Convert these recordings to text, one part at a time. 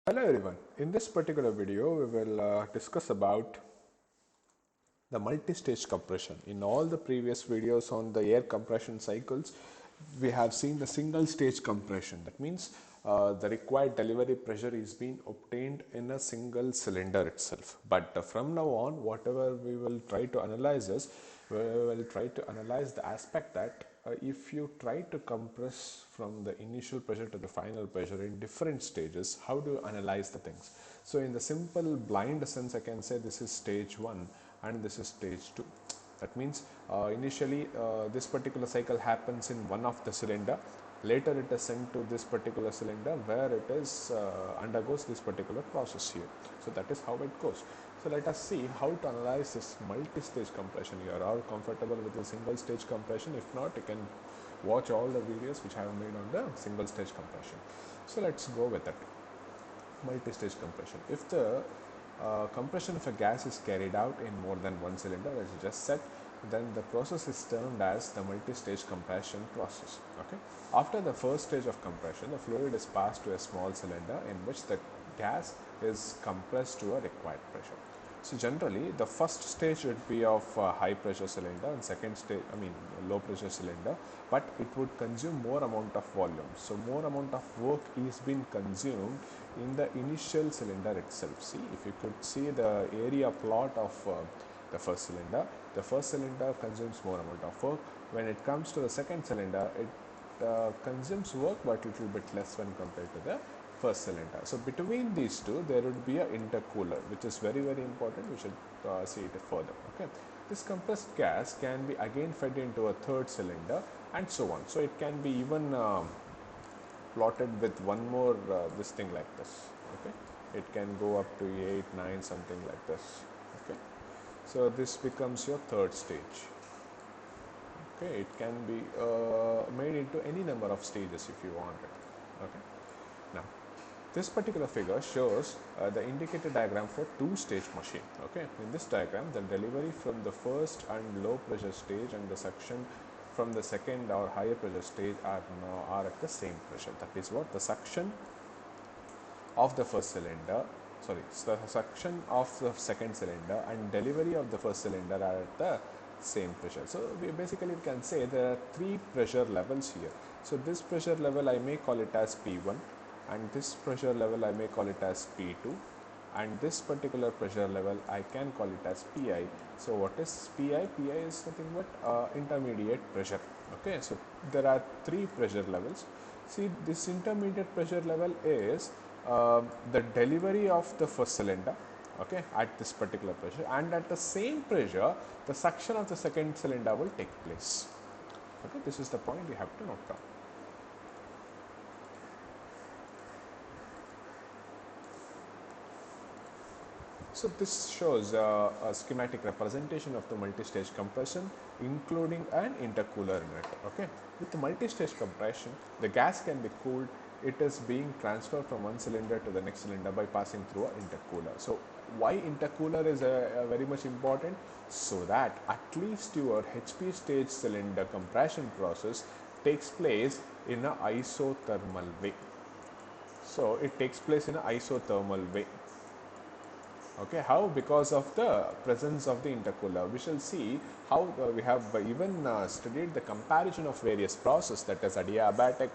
Hello everyone. In this particular video, we will discuss about the multi-stage compression. In all the previous videos on the air compression cycles, we have seen the single stage compression. That means the required delivery pressure is being obtained in a single cylinder itself. But from now on, whatever we will try to analyze is, we will try to analyze the aspect that if you try to compress from the initial pressure to the final pressure in different stages, how do you analyze the things? So in the simple blind sense, I can say this is stage 1 and this is stage 2. That means initially this particular cycle happens in one of the cylinder. Later it is sent to this particular cylinder where it is undergoes this particular process here. So that is how it goes. So let us see how to analyze this multi-stage compression. You are all comfortable with the single stage compression. If not, you can watch all the videos which I have made on the single stage compression. So let's go with it. Multi-stage compression. If the compression of a gas is carried out in more than one cylinder, as you just said, then the process is termed as the multi-stage compression process. Okay. After the first stage of compression, the fluid is passed to a small cylinder in which the gas is compressed to a required pressure. So generally, the first stage would be of high pressure cylinder and second stage, low pressure cylinder, but it would consume more amount of volume. So more amount of work is being consumed in the initial cylinder itself. See, if you could see the area plot of the first cylinder consumes more amount of work. When it comes to the second cylinder, it consumes work but little bit less when compared to the first cylinder. So between these two there would be an intercooler, which is very important. We should see it further. Okay, this compressed gas can be again fed into a third cylinder and so on. So it can be even plotted with one more this thing like this. Okay, it can go up to 8, 9, something like this. Okay, so this becomes your third stage. Okay, it can be made into any number of stages if you want it. Okay, now this particular figure shows the indicator diagram for two-stage machine. Okay, in this diagram, the delivery from the first and low pressure stage and the suction from the second or higher pressure stage are at the same pressure. That is what the suction of the first cylinder, the suction of the second cylinder and delivery of the first cylinder are at the same pressure. So we basically can say there are three pressure levels here. So this pressure level I may call it as P1, and this pressure level I may call it as P2, and this particular pressure level I can call it as Pi. So what is Pi? Pi is nothing but intermediate pressure. Okay, so there are three pressure levels. See, this intermediate pressure level is the delivery of the first cylinder, okay, at this particular pressure, and at the same pressure the suction of the second cylinder will take place. Okay, this is the point you have to note down. So this shows a schematic representation of the multi-stage compression, including an intercooler in it. Okay, with the multi-stage compression, the gas can be cooled. It is being transferred from one cylinder to the next cylinder by passing through an intercooler. So why intercooler is very much important? So that at least your HP stage cylinder compression process takes place in an isothermal way. So it takes place in an isothermal way. Okay, how? Because of the presence of the intercooler. We shall see how we have even studied the comparison of various processes, that is adiabatic,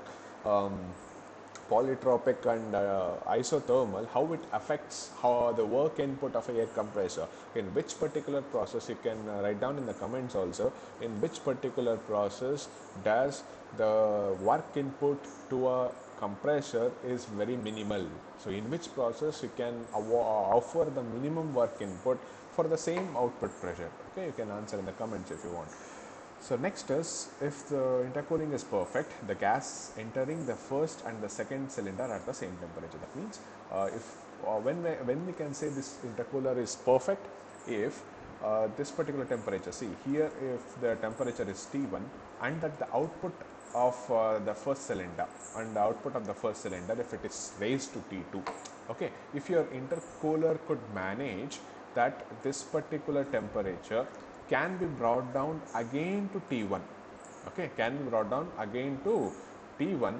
polytropic and isothermal, how it affects how the work input of a air compressor. In which particular process, you can write down in the comments also, in which particular process does the work input to a compressor is very minimal. So in which process you can offer the minimum work input for the same output pressure. Okay, you can answer in the comments if you want. So next is, if the intercooling is perfect, the gas entering the first and the second cylinder at the same temperature. That means when we can say this intercooler is perfect, if this particular temperature, see here, if the temperature is T1 and that the output of the first cylinder and the output of the first cylinder, if it is raised to T2, okay, if your intercooler could manage that this particular temperature can be brought down again to T1, okay, can be brought down again to T1,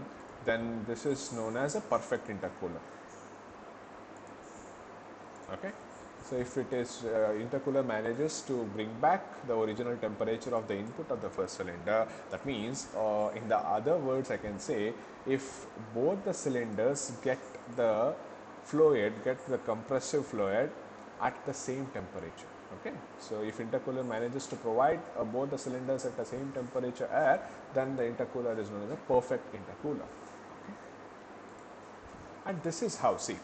then this is known as a perfect intercooler. Okay, so if it is intercooler manages to bring back the original temperature of the input of the first cylinder, that means in the other words I can say, if both the cylinders get the fluid, get the compressive fluid at the same temperature. Okay, so if intercooler manages to provide both the cylinders at the same temperature air, then the intercooler is known as a perfect intercooler. Okay. And this is how, see,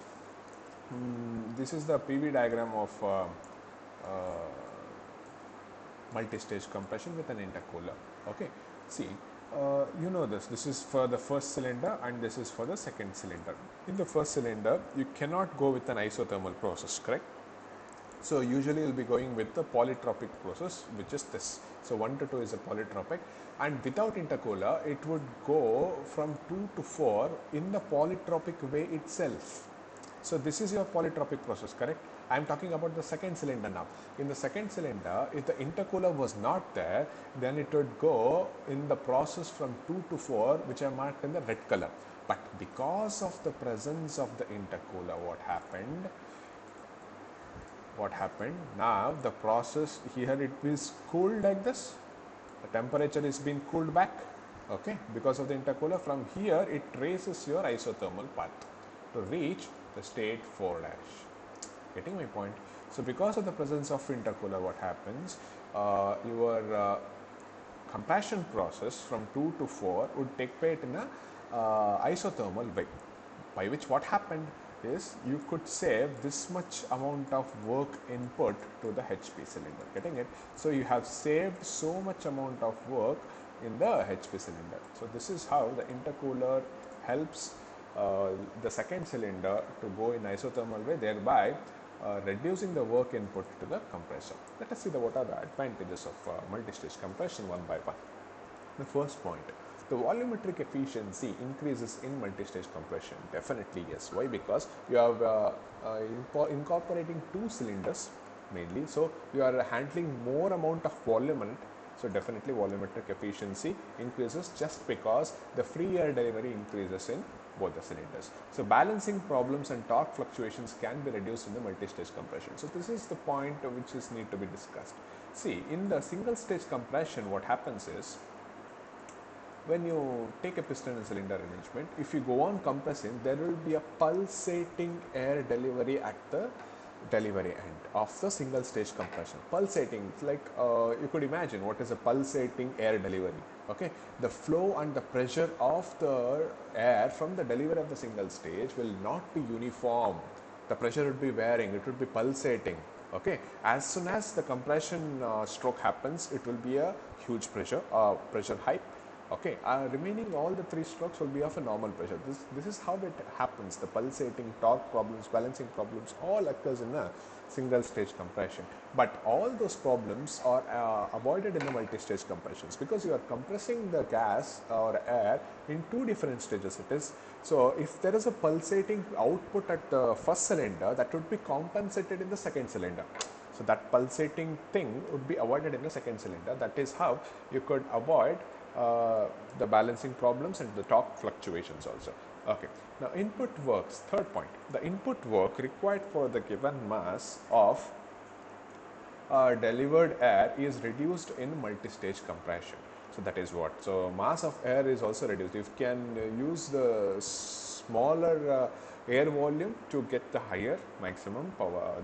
this is the PV diagram of multi-stage compression with an intercooler. Okay, see, you know this is for the first cylinder and this is for the second cylinder. In the first cylinder, you cannot go with an isothermal process, correct? So usually you'll be going with the polytropic process, which is this. So 1 to 2 is a polytropic, and without intercooler, it would go from 2 to 4 in the polytropic way itself. So this is your polytropic process, correct? I am talking about the second cylinder now. In the second cylinder, if the intercooler was not there, then it would go in the process from 2 to 4, which are marked in the red color. But because of the presence of the intercooler, what happened? Now the process here, it is cooled like this. The temperature is being cooled back. Okay, because of the intercooler, from here it traces your isothermal path to reach the state 4 dash. Getting my point? So because of the presence of intercooler, what happens? Your compression process from 2 to 4 would take place in a isothermal way, by which what happened is you could save this much amount of work input to the HP cylinder. Getting it? So you have saved so much amount of work in the HP cylinder. So this is how the intercooler helps the second cylinder to go in isothermal way, thereby reducing the work input to the compressor. Let us see what are the advantages of multi-stage compression one by one. The first point, the volumetric efficiency increases in multi-stage compression. Definitely yes. Why? Because you are incorporating 2 cylinders mainly, so you are handling more amount of volume in it. So definitely volumetric efficiency increases just because the free air delivery increases in both the cylinders. So balancing problems and torque fluctuations can be reduced in the multi-stage compression. So this is the point which is need to be discussed. See, in the single stage compression, what happens is, when you take a piston and cylinder arrangement, if you go on compressing, there will be a pulsating air delivery at the delivery end of the single stage compression. Pulsating, it's like you could imagine what is a pulsating air delivery. Okay, the flow and the pressure of the air from the delivery of the single stage will not be uniform. The pressure would be varying, it would be pulsating. Okay, as soon as the compression stroke happens, it will be a huge pressure hike. Okay, remaining all the 3 strokes will be of a normal pressure. This is how it happens. The pulsating, torque problems, balancing problems all occurs in a single stage compression. But all those problems are avoided in the multi-stage compressions, because you are compressing the gas or air in 2 different stages. It is so if there is a pulsating output at the first cylinder, that would be compensated in the second cylinder. So that pulsating thing would be avoided in the second cylinder. That is how you could avoid the balancing problems and the torque fluctuations also. Okay, now input works. Third point, the input work required for the given mass of delivered air is reduced in multi-stage compression. So that is what. So mass of air is also reduced. You can use the smaller air volume to get the higher maximum power,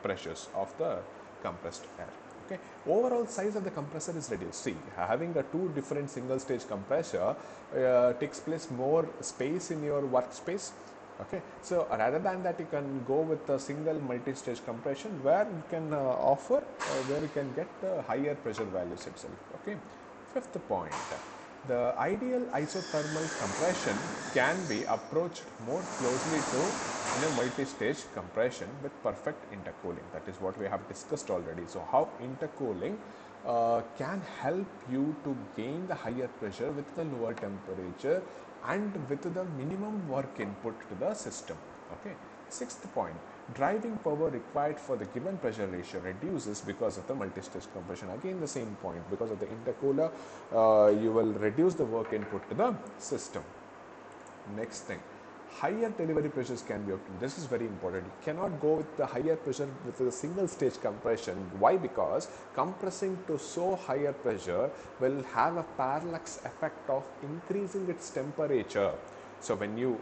pressures of the compressed air. Okay. Overall size of the compressor is reduced. See, having a 2 different single stage compressor takes place more space in your workspace. Okay, so rather than that, you can go with a single multi-stage compression where you can offer where you can get the higher pressure values itself. Okay, fifth point, the ideal isothermal compression can be approached more closely to in a multi-stage compression with perfect intercooling. That is what we have discussed already. So how intercooling can help you to gain the higher pressure with the lower temperature and with the minimum work input to the system. Okay. Sixth point, driving power required for the given pressure ratio reduces because of the multi-stage compression. Again the same point, because of the intercooler you will reduce the work input to the system. Next thing, higher delivery pressures can be obtained. This is very important. You cannot go with the higher pressure with a single stage compression. Why? Because compressing to so higher pressure will have a parallax effect of increasing its temperature. So when you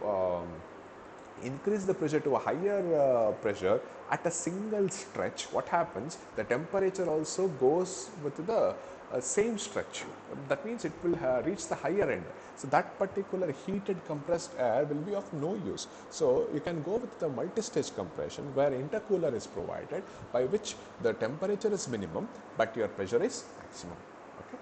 increase the pressure to a higher pressure at a single stretch, what happens? The temperature also goes with the same stretch. That means it will reach the higher end. So that particular heated compressed air will be of no use. So you can go with the multi-stage compression where intercooler is provided, by which the temperature is minimum but your pressure is maximum. Okay.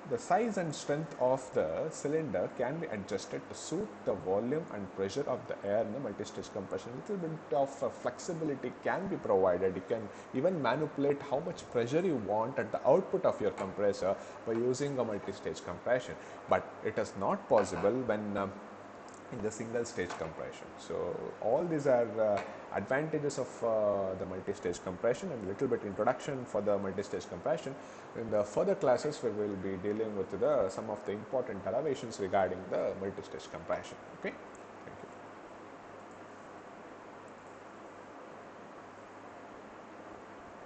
The size and strength of the cylinder can be adjusted to suit the volume and pressure of the air in the multi-stage compression. A little bit of flexibility can be provided. You can even manipulate how much pressure you want at the output of your compressor by using a multi-stage compression. But it is not possible when in the single stage compression. So all these are advantages of the multi-stage compression, and a little bit introduction for the multi-stage compression. In the further classes we will be dealing with some of the important elevations regarding the multi-stage compression. Okay.